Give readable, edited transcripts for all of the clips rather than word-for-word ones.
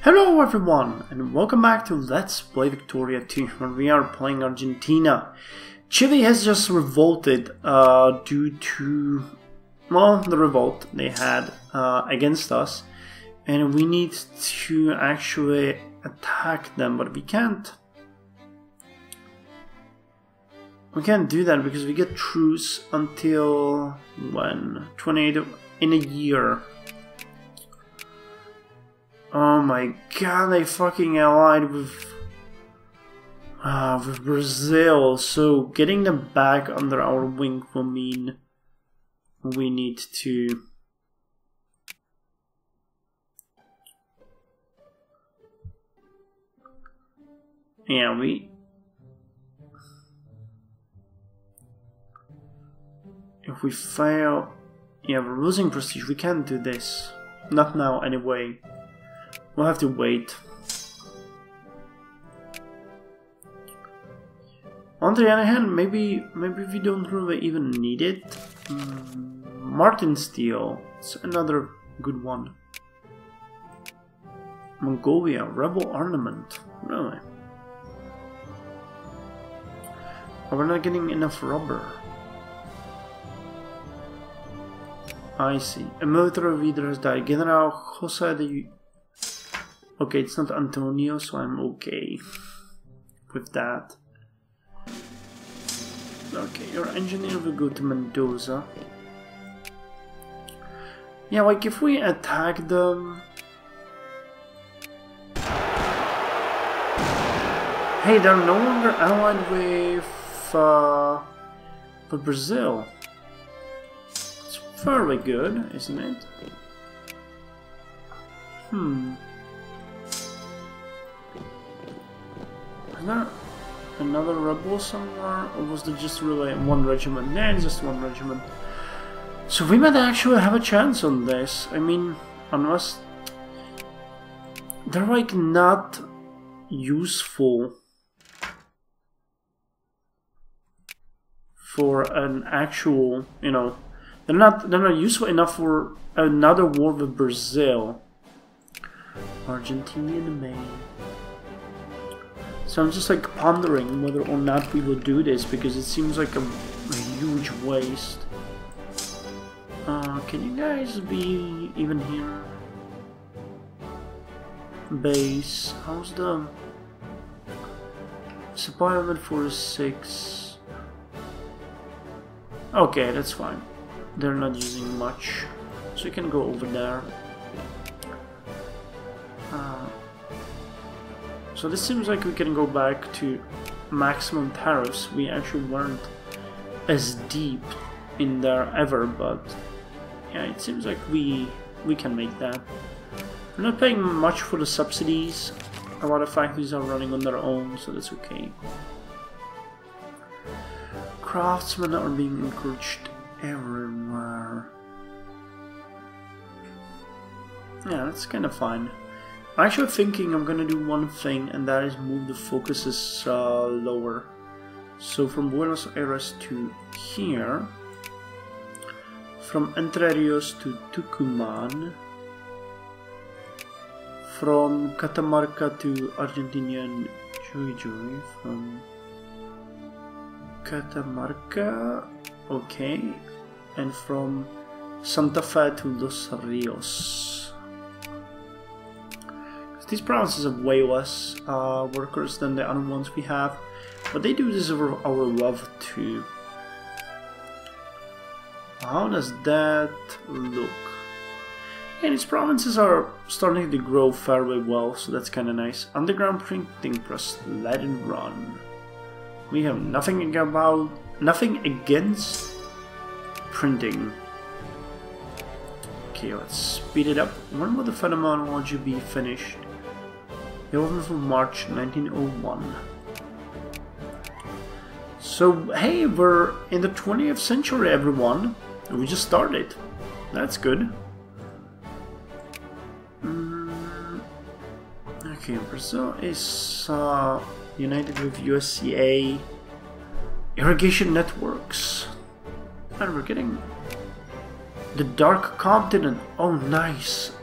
Hello everyone, and welcome back to Let's Play Victoria 2, where we are playing Argentina. Chile has just revolted due to, well, the revolt they had against us. And we need to actually attack them, but we can't. We can't do that because we get truce until, when? 28 in a year. Oh my god, they fucking allied with Brazil, so getting them back under our wing will mean we need to... Yeah, if we fail... Yeah, we're losing prestige, we can't do this. Not now, anyway. We'll have to wait. On the other hand, maybe we don't really even need it. Martin Steel, it's another good one. Mongolia, rebel ornament, really? Oh, we're not getting enough rubber. I see. A military leader has died. General Jose de... Okay, it's not Antonio, so I'm okay with that. Okay, your engineer will go to Mendoza. Yeah, like if we attack them... Hey, they're no longer allied with Brazil. It's fairly good, isn't it? Is there another rebel somewhere, or was there just really one regiment? Nah, it's just one regiment. So we might actually have a chance on this. I mean, unless they're like not useful for an actual, you know, they're not useful enough for another war with Brazil. Argentinian main. So I'm just like pondering whether or not we will do this, because it seems like a huge waste. Can you guys be even here? Base. How's the supply limit? 46. Okay, that's fine. They're not using much, so you can go over there. So this seems like we can go back to maximum tariffs. We actually weren't as deep in there ever, but yeah, it seems like we can make that. We're not paying much for the subsidies. A lot of factories are running on their own, so that's okay. Craftsmen are being encouraged everywhere. Yeah, that's kind of fine. I'm actually thinking I'm gonna do one thing, and that is move the focuses lower. So from Buenos Aires to here, from Entre Rios to Tucumán, from Catamarca to Argentinian Jujuy, from Catamarca, okay, and from Santa Fe to Los Rios. These provinces have way less workers than the other ones we have, but they do deserve our love too. How does that look? And these provinces are starting to grow fairly well, so that's kind of nice. Underground printing press, let it run. We have nothing against printing. Okay, let's speed it up. When will the phenomenology be finished? 11th of March 1901. So, hey, we're in the 20th century, everyone. We just started. That's good. Okay, Brazil is united with USCA irrigation networks. And we're getting the Dark Continent. Oh, nice.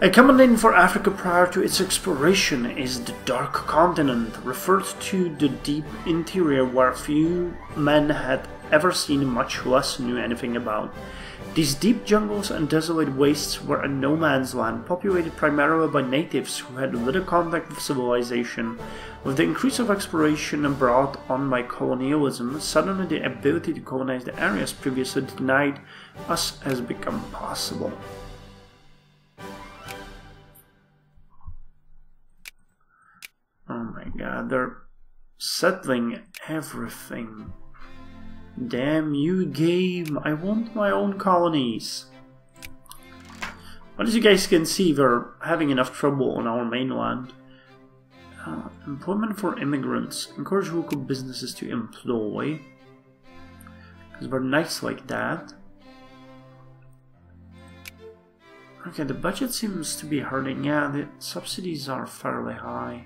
A common name for Africa prior to its exploration is the Dark Continent, referred to the deep interior where few men had ever seen, much less knew anything about. These deep jungles and desolate wastes were a no man's land, populated primarily by natives who had little contact with civilization. With the increase of exploration brought on by colonialism, suddenly the ability to colonize the areas previously denied us has become possible. Oh my god, they're settling everything. Damn you, game! I want my own colonies. But as you guys can see, we're having enough trouble on our mainland. Employment for immigrants. Encourage local businesses to employ. Because we're nice like that. Okay, the budget seems to be hurting. Yeah, the subsidies are fairly high.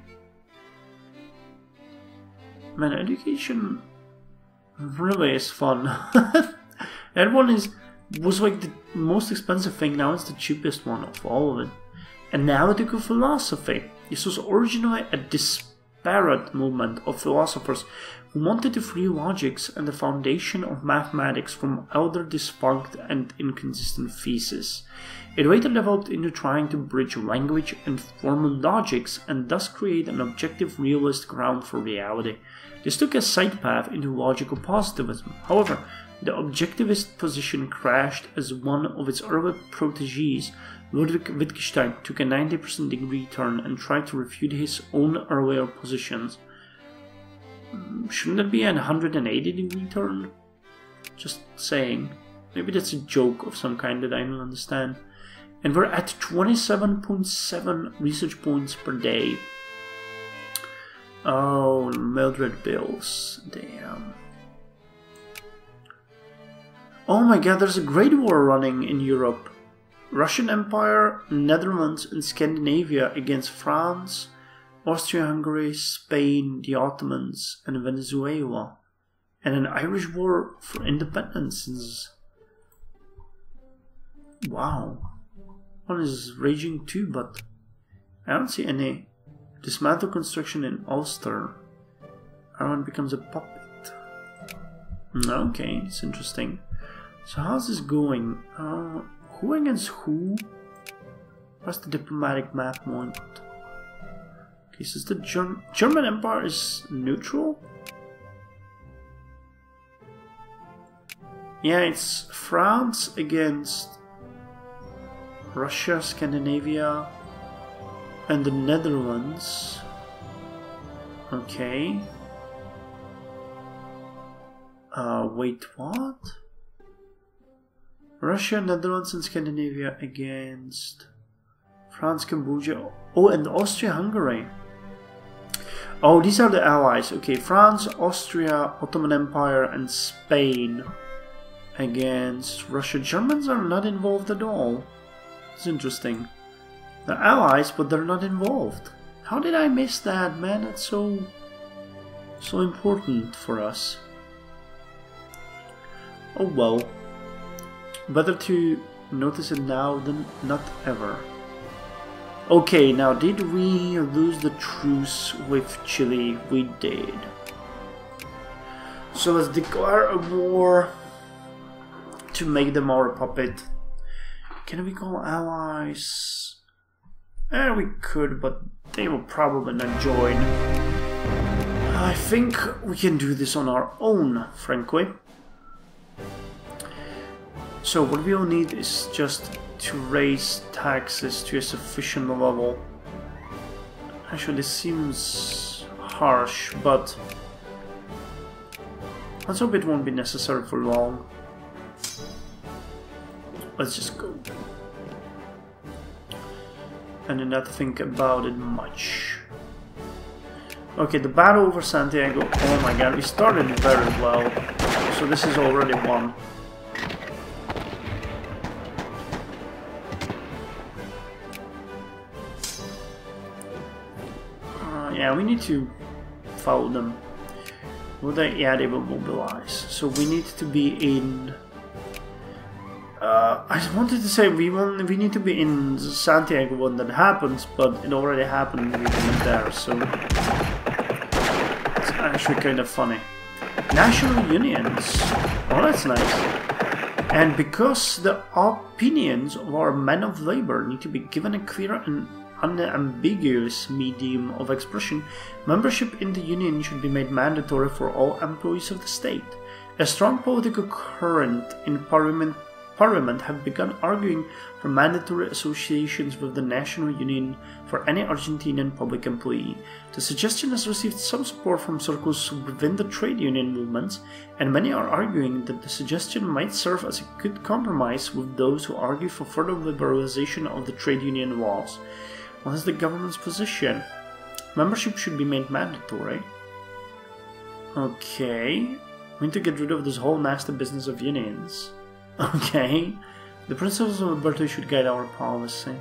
Man, education really is fun. That one was like the most expensive thing, now it's the cheapest one of all of it. Analytical philosophy. This was originally a disparate movement of philosophers who wanted to free logics and the foundation of mathematics from elder defunct and inconsistent theses. It later developed into trying to bridge language and formal logics and thus create an objective realist ground for reality. This took a side path into logical positivism. However, the objectivist position crashed as one of its early proteges, Ludwig Wittgenstein, took a 90% degree turn and tried to refute his own earlier positions. Shouldn't it be a 180 degree turn? Just saying. Maybe that's a joke of some kind that I don't understand. And we're at 27.7 research points per day. Oh, Mildred bills. Damn. Oh my god, there's a great war running in Europe. Russian Empire, Netherlands and Scandinavia against France, Austria-Hungary, Spain, the Ottomans and Venezuela. And an Irish war for independence. Wow. One is raging too, but I don't see any. Dismantle construction in Ulster. Ireland becomes a puppet. Okay, it's interesting. So how's this going? Who against who? What's the diplomatic map want? Okay, so the German Empire is neutral? Yeah, it's France against Russia, Scandinavia, and the Netherlands. Okay. Wait, what? Russia, Netherlands, and Scandinavia against France, Cambodia. Oh, and Austria-Hungary. Oh, these are the allies. Okay, France, Austria, Ottoman Empire, and Spain against Russia. Germans are not involved at all. It's interesting. They're allies, but they're not involved. How did I miss that, man? That's so important for us. Oh well. Better to notice it now than not ever. Okay, now did we lose the truce with Chile? We did. So let's declare a war to make them our puppet. Can we call allies? We could, but they will probably not join. I think we can do this on our own, frankly. So what we'll need is just to raise taxes to a sufficient level. Actually, this seems harsh, but let's hope it won't be necessary for long. Let's just go. And then not think about it much. Okay, the battle over Santiago. Oh my god, we started very well. So this is already won. Yeah, we need to follow them. Will they? Yeah, they will mobilize. So we need to be in I wanted to say we need to be in Santiago when that happens, but it already happened. We weren't there, so it's actually kind of funny. National unions. Oh, that's nice. And because the opinions of our men of labor need to be given a clear and unambiguous medium of expression, membership in the union should be made mandatory for all employees of the state. A strong political current in Parliament have begun arguing for mandatory associations with the National Union for any Argentinian public employee. The suggestion has received some support from circles within the trade union movements, and many are arguing that the suggestion might serve as a good compromise with those who argue for further liberalization of the trade union laws. What is the government's position? Membership should be made mandatory. Okay. We need to get rid of this whole nasty business of unions. Okay. The principles of liberty should guide our policy.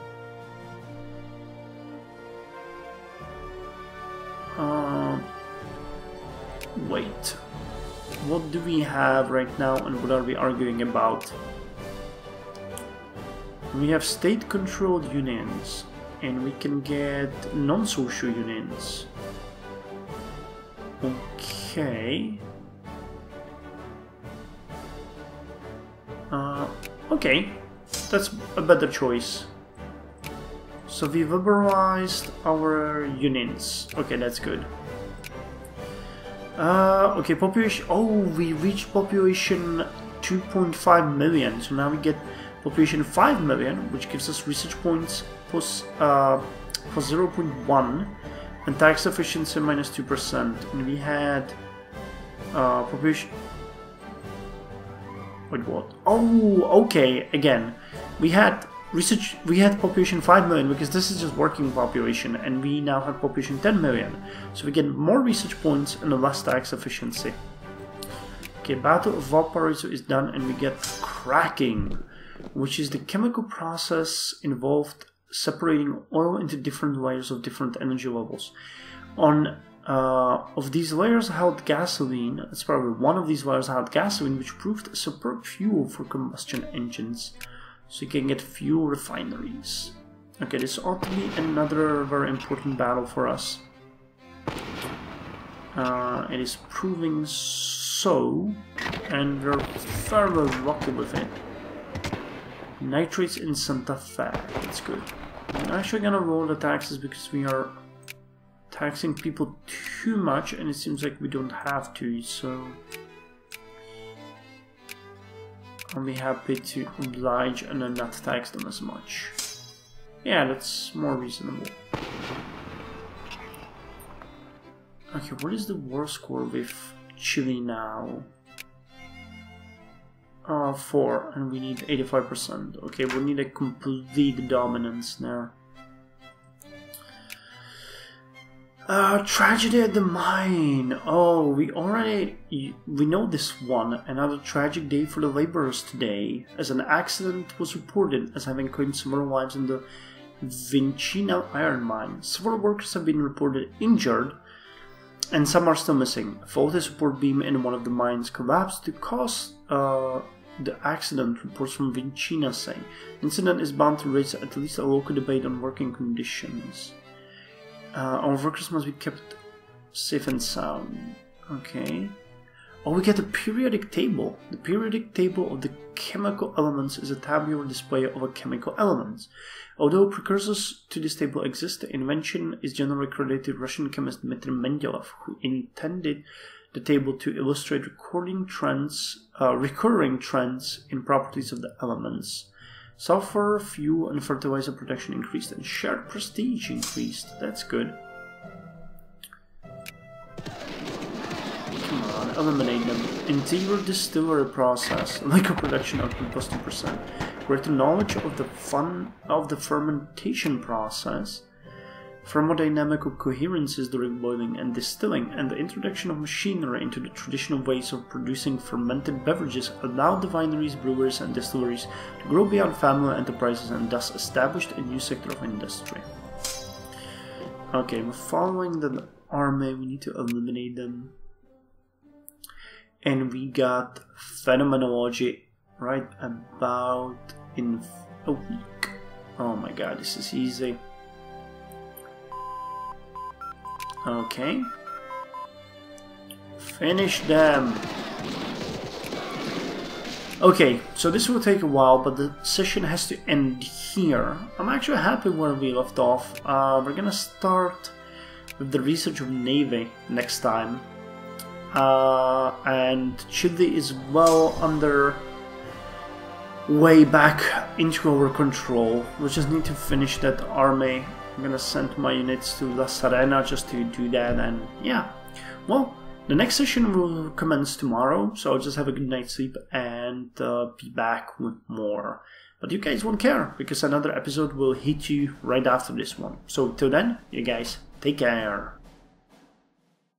Wait. What do we have right now and what are we arguing about? We have state-controlled unions and we can get non-social unions. Okay. Okay, that's a better choice. So we liberalized our unions. Okay, that's good. Okay, population. Oh, we reached population 2.5 million. So now we get population 5 million, which gives us research points plus 0.1 and tax efficiency minus 2%. And we had population. Wait, what? Oh, okay. Again, we had research. We had population 5 million because this is just working population, and we now have population 10 million. So we get more research points and a less tax efficiency. Okay, Battle of Valparaiso is done, and we get cracking, which is the chemical process involved separating oil into different layers of different energy levels. Of these layers held gasoline. It's probably one of these layers held gasoline, which proved a superb fuel for combustion engines. So you can get fuel refineries. Okay, this ought to be another very important battle for us. It is proving so, and we're very lucky with it. Nitrates in Santa Fe. That's good. I'm actually gonna roll the taxes because we are taxing people too much, and it seems like we don't have to, so I'll be happy to oblige and then not tax them as much. Yeah, that's more reasonable. Okay, what is the war score with Chile now? 4, and we need 85%. Okay, we need a complete dominance there. Tragedy at the mine. Oh, we know this one. Another tragic day for the laborers today, as an accident was reported as having claimed several lives in the Vincina iron mine. Several workers have been reported injured, and some are still missing. A faulty support beam in one of the mines collapsed to cause the accident, reports from Vincina say. The incident is bound to raise at least a local debate on working conditions. Our workers must be kept safe and sound. Okay. Oh, we get a periodic table. The periodic table of the chemical elements is a tabular display of a chemical elements. Although precursors to this table exist, the invention is generally credited to Russian chemist Dmitry Mendeleev, who intended the table to illustrate recurring trends in properties of the elements. Sulfur, fuel, and fertilizer production increased, and shared prestige increased. That's good. Come on, eliminate them. Integral distillery process, liquor production output plus 2%. Greater knowledge of the fermentation process, thermodynamical coherences during boiling and distilling, and the introduction of machinery into the traditional ways of producing fermented beverages allowed the wineries, breweries, and distilleries to grow beyond family enterprises and thus established a new sector of industry. Okay, we're following the army, we need to eliminate them. And we got phenomenology right about in a week. Oh my god, this is easy. Okay. Finish them. Okay, so this will take a while, but the session has to end here. I'm actually happy where we left off. We're gonna start with the research of Navy next time. And Chile is well under way back into our control. We just need to finish that army. I'm gonna send my units to La Serena just to do that, and yeah. Well, the next session will commence tomorrow, so I'll just have a good night's sleep and be back with more. But you guys won't care, because another episode will hit you right after this one. So till then, you guys, take care.